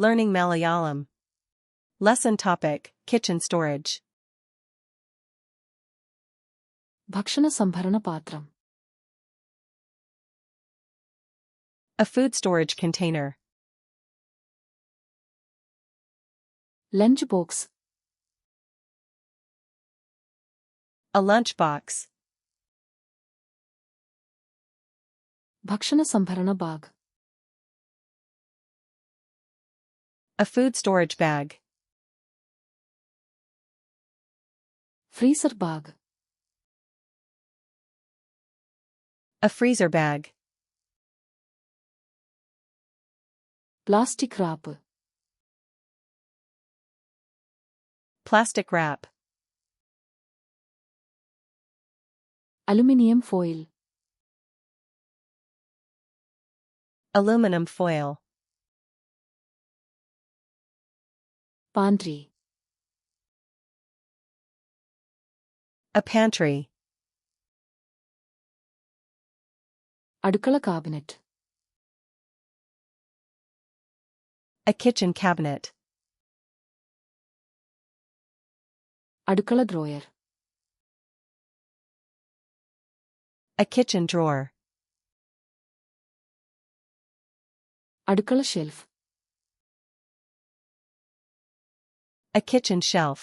Learning Malayalam. Lesson topic: Kitchen storage. ഭക്ഷണ സംഭരണ പാത്രം. A food storage container. Lunch box. A lunchbox. ഭക്ഷണ സംഭരണ bag. A food storage bag. Freezer bag. A freezer bag. Plastic wrap. Plastic wrap. Aluminium foil. Aluminum foil. Pantry. A pantry. അടുക്കള cabinet. A kitchen cabinet. അടുക്കള drawer. A kitchen drawer. അടുക്കള shelf. A kitchen shelf.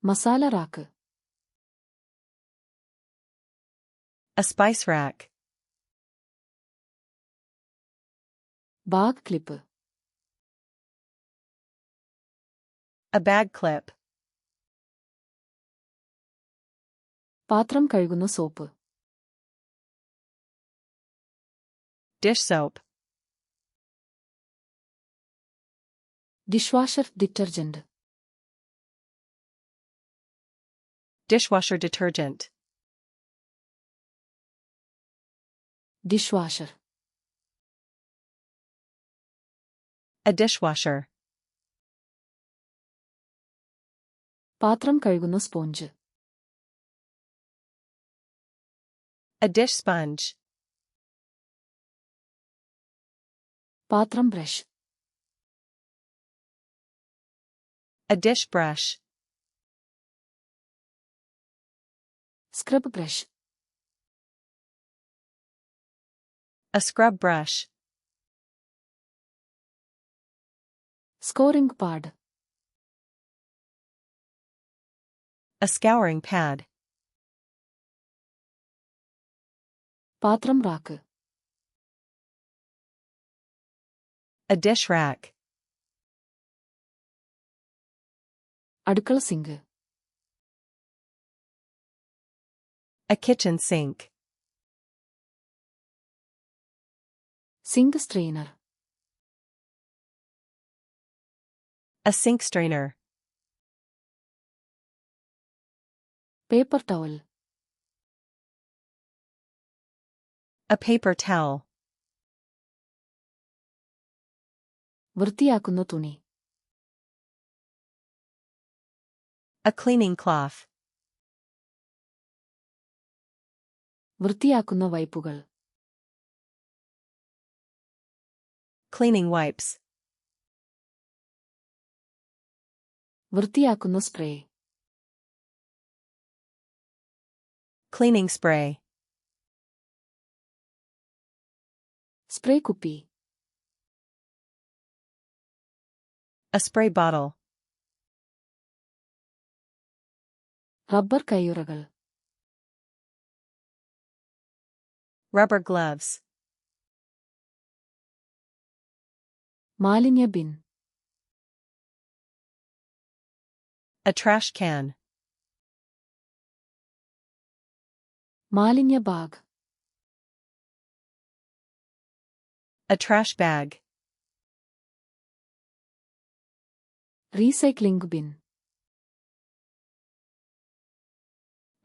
Masala rack. A spice rack. Bag clip. A bag clip. പാത്രം കഴുകുന്ന soap. Dish soap. Dishwasher detergent. Dishwasher detergent. Dishwasher. A dishwasher. പാത്രം കഴുകുന്ന sponge. A dish sponge. പാത്രം brush. A dish brush. Scrub brush. A scrub brush. Scouring pad. A scouring pad. പാത്രം rack. A dish rack. അടുക്കള sink. A kitchen sink. Sink strainer. A sink strainer. Paper towel. A paper towel. വൃത്തിയാക്കുന്ന തുണി. A cleaning cloth. വൃത്തിയാക്കുന്ന വൈപ്പുകൾ. Cleaning wipes. വൃത്തിയാക്കുന്ന spray. Cleaning spray. Spray കുപ്പി. A spray bottle. Rubber കയ്യുറകൾ. Rubber gloves. മാലിന്യ bin. A trash can. മാലിന്യ bag. A trash bag. Recycling bin.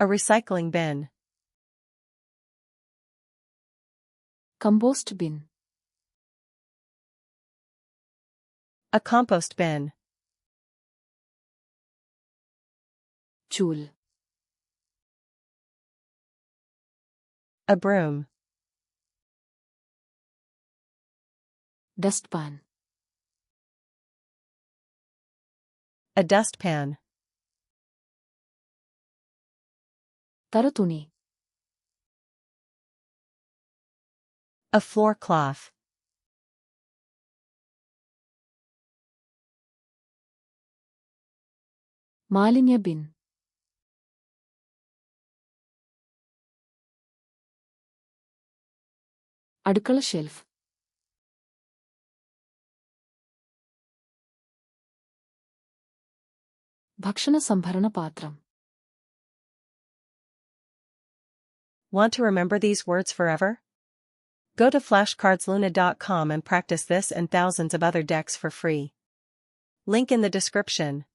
A recycling bin. Compost bin. A compost bin. ചൂൽ. A broom. Dustpan. A dustpan. തറതുണി. A floor cloth. മാലിന്യ bin. അടുക്കള shelf. ഭക്ഷണ സംഭരണ പാത്രം. Want to remember these words forever? Go to flashcardsluna.com and practice this and thousands of other decks for free. Link in the description.